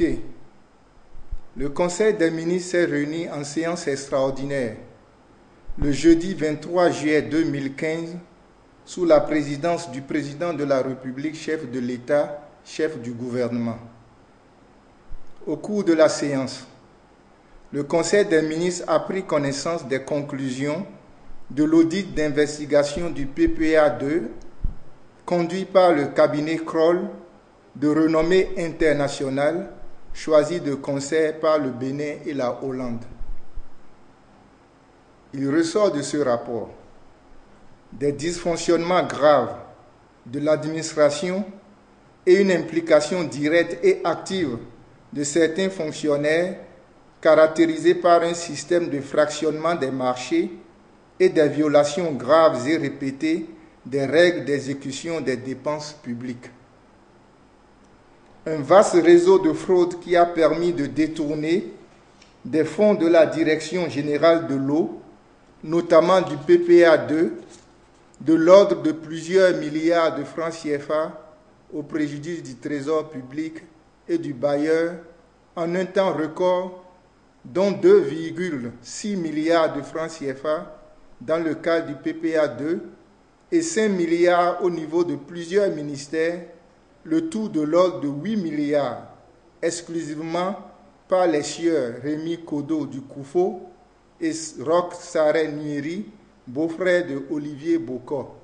Communiqué. Le Conseil des ministres s'est réuni en séance extraordinaire le jeudi 23 juillet 2015 sous la présidence du président de la République, chef de l'État, chef du gouvernement. Au cours de la séance, le Conseil des ministres a pris connaissance des conclusions de l'audit d'investigation du PPA-2 conduit par le cabinet Kroll de renommée internationale choisi de concert par le Bénin et la Hollande. Il ressort de ce rapport des dysfonctionnements graves de l'administration et une implication directe et active de certains fonctionnaires caractérisés par un système de fractionnement des marchés et des violations graves et répétées des règles d'exécution des dépenses publiques. Un vaste réseau de fraude qui a permis de détourner des fonds de la Direction générale de l'eau, notamment du PPA-2, de l'ordre de plusieurs milliards de francs CFA au préjudice du trésor public et du bailleur en un temps record, dont 2,6 milliards de francs CFA dans le cadre du PPA-2 et 5 milliards au niveau de plusieurs ministères, le tout de l'ordre de 8 milliards, exclusivement par les sieurs Rémi Kodo du Koufo et Roch Sareh Nueri, beau-frère de Olivier Bokor.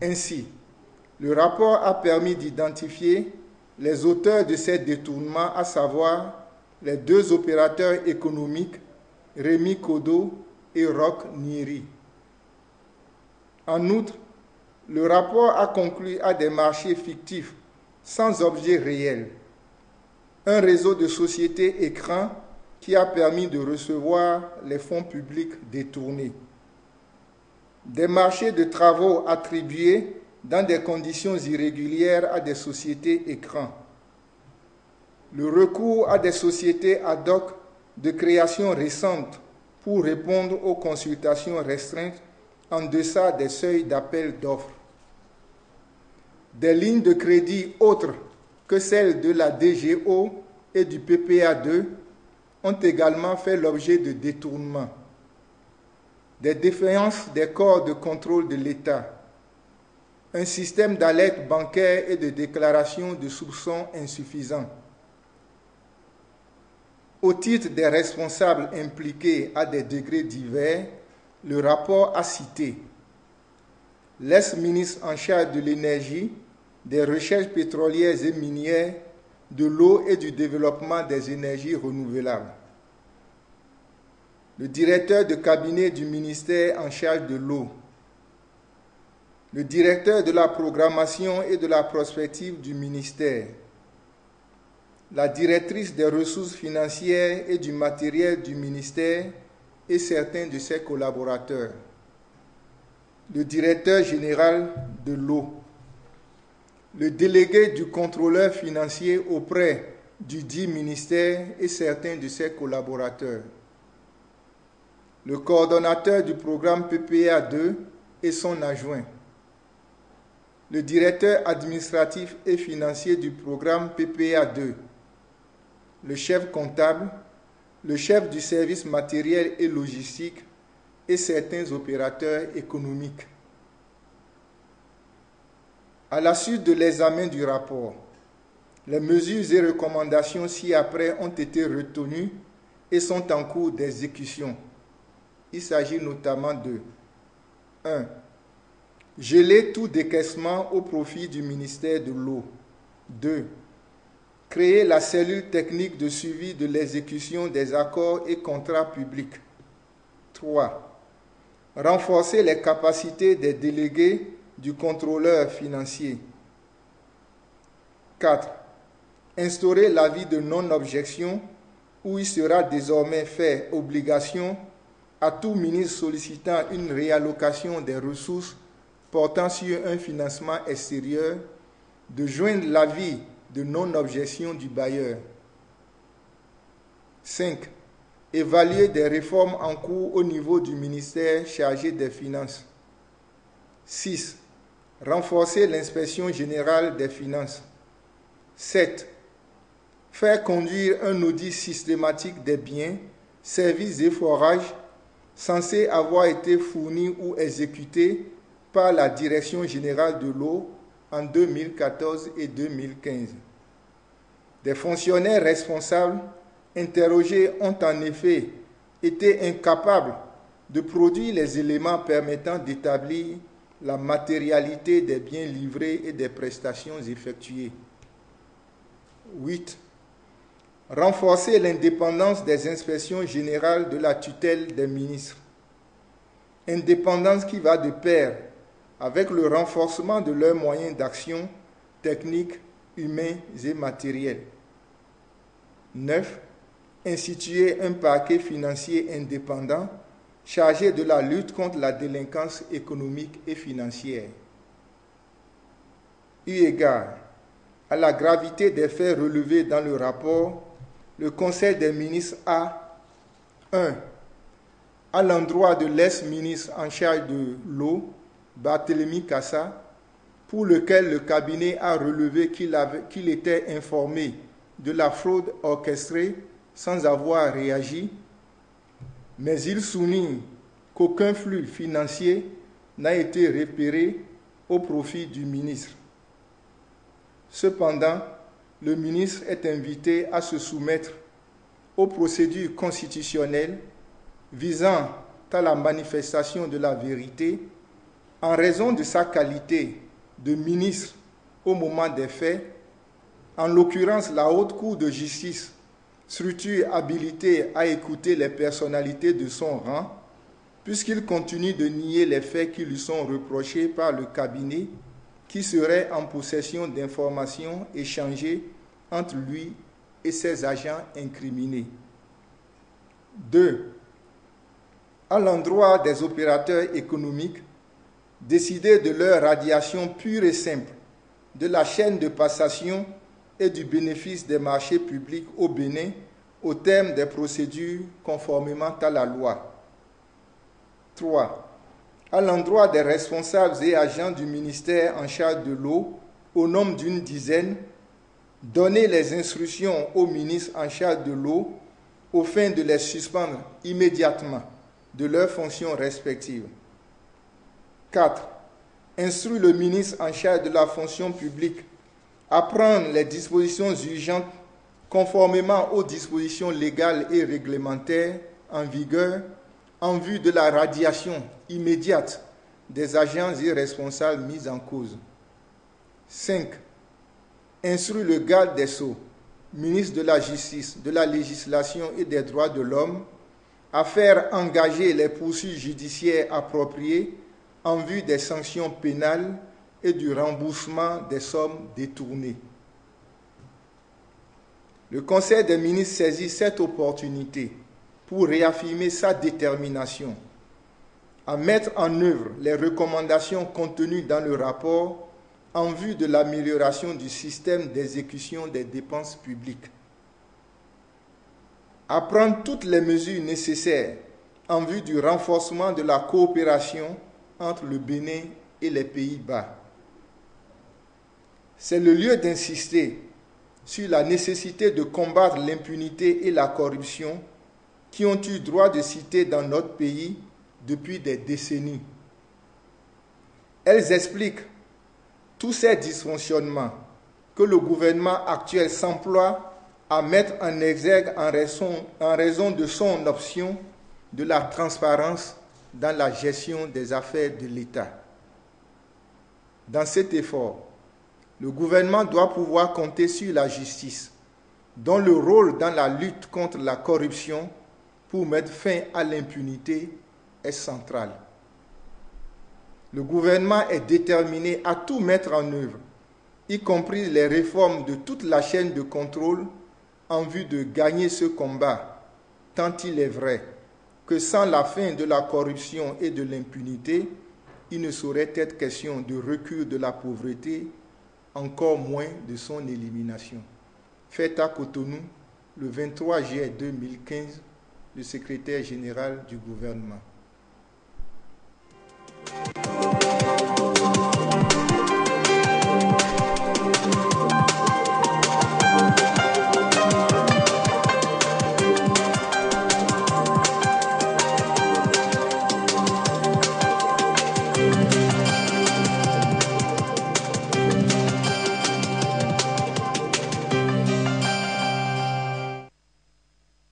Ainsi, le rapport a permis d'identifier les auteurs de ces détournements, à savoir les deux opérateurs économiques, Rémi Kodo et Roch Nueri. En outre, le rapport a conclu à des marchés fictifs sans objet réel, un réseau de sociétés écrans qui a permis de recevoir les fonds publics détournés, des marchés de travaux attribués dans des conditions irrégulières à des sociétés écrans, le recours à des sociétés ad hoc de création récente pour répondre aux consultations restreintes en deçà des seuils d'appel d'offres. Des lignes de crédit autres que celles de la DGO et du PPA-2 ont également fait l'objet de détournements. Des défaillances des corps de contrôle de l'État, un système d'alerte bancaire et de déclaration de soupçons insuffisant. Au titre des responsables impliqués à des degrés divers, le rapport a cité l'ex-ministre en charge de l'énergie, des recherches pétrolières et minières, de l'eau et du développement des énergies renouvelables, le directeur de cabinet du ministère en charge de l'eau, le directeur de la programmation et de la prospective du ministère, la directrice des ressources financières et du matériel du ministère et certains de ses collaborateurs, le directeur général de l'eau, le délégué du contrôleur financier auprès du dit ministère et certains de ses collaborateurs, le coordonnateur du programme PPA-2 et son adjoint, le directeur administratif et financier du programme PPA-2, le chef comptable, le chef du service matériel et logistique et certains opérateurs économiques. À la suite de l'examen du rapport, les mesures et recommandations ci-après ont été retenues et sont en cours d'exécution. Il s'agit notamment de 1. Geler tout décaissement au profit du ministère de l'eau. 2. Créer la cellule technique de suivi de l'exécution des accords et contrats publics. 3. Renforcer les capacités des délégués du contrôleur financier. 4. Instaurer l'avis de non-objection où il sera désormais fait obligation à tout ministre sollicitant une réallocation des ressources portant sur un financement extérieur de joindre l'avis de non-objection du bailleur. 5. Évaluer des réformes en cours au niveau du ministère chargé des Finances. 6. Renforcer l'inspection générale des finances. 7. faire conduire un audit systématique des biens, services et forages censés avoir été fournis ou exécutés par la Direction générale de l'eau en 2014 et 2015. Des fonctionnaires responsables interrogés ont en effet été incapables de produire les éléments permettant d'établir la matérialité des biens livrés et des prestations effectuées. 8. Renforcer l'indépendance des inspections générales de la tutelle des ministres. Indépendance qui va de pair avec le renforcement de leurs moyens d'action techniques, humains et matériels. 9. Instituer un parquet financier indépendant chargé de la lutte contre la délinquance économique et financière. Eu égard à la gravité des faits relevés dans le rapport, le Conseil des ministres a 1. À l'endroit de l'ex-ministre en charge de l'eau, Barthélemy Cassa, pour lequel le cabinet a relevé qu'il était informé de la fraude orchestrée sans avoir réagi, mais il souligne qu'aucun flux financier n'a été repéré au profit du ministre. Cependant, le ministre est invité à se soumettre aux procédures constitutionnelles visant à la manifestation de la vérité en raison de sa qualité de ministre au moment des faits, en l'occurrence la Haute Cour de justice, structure habilitée à écouter les personnalités de son rang, puisqu'il continue de nier les faits qui lui sont reprochés par le cabinet, qui serait en possession d'informations échangées entre lui et ses agents incriminés. 2. À l'endroit des opérateurs économiques, décider de leur radiation pure et simple de la chaîne de passation et du bénéfice des marchés publics au Bénin au terme des procédures conformément à la loi. 3. À l'endroit des responsables et agents du ministère en charge de l'eau, au nombre d'une dizaine, donner les instructions au ministre en charge de l'eau au fin de les suspendre immédiatement de leurs fonctions respectives. 4. Instruire le ministre en charge de la fonction publique à prendre les dispositions urgentes conformément aux dispositions légales et réglementaires en vigueur en vue de la radiation immédiate des agents et responsables mis en cause. 5. Instruire le garde des Sceaux, ministre de la Justice, de la Législation et des Droits de l'Homme, à faire engager les poursuites judiciaires appropriées en vue des sanctions pénales et du remboursement des sommes détournées. Le Conseil des ministres saisit cette opportunité pour réaffirmer sa détermination à mettre en œuvre les recommandations contenues dans le rapport en vue de l'amélioration du système d'exécution des dépenses publiques. À prendre toutes les mesures nécessaires en vue du renforcement de la coopération entre le Bénin et les Pays-Bas. C'est le lieu d'insister sur la nécessité de combattre l'impunité et la corruption qui ont eu droit de cité dans notre pays depuis des décennies. Elles expliquent tous ces dysfonctionnements que le gouvernement actuel s'emploie à mettre en exergue en raison de son option de la transparence dans la gestion des affaires de l'État. Dans cet effort, le gouvernement doit pouvoir compter sur la justice, dont le rôle dans la lutte contre la corruption pour mettre fin à l'impunité est central. Le gouvernement est déterminé à tout mettre en œuvre, y compris les réformes de toute la chaîne de contrôle en vue de gagner ce combat, tant il est vrai que sans la fin de la corruption et de l'impunité, il ne saurait être question de recul de la pauvreté, encore moins de son élimination. Fait à Cotonou, le 23 juillet 2015, le secrétaire général du gouvernement.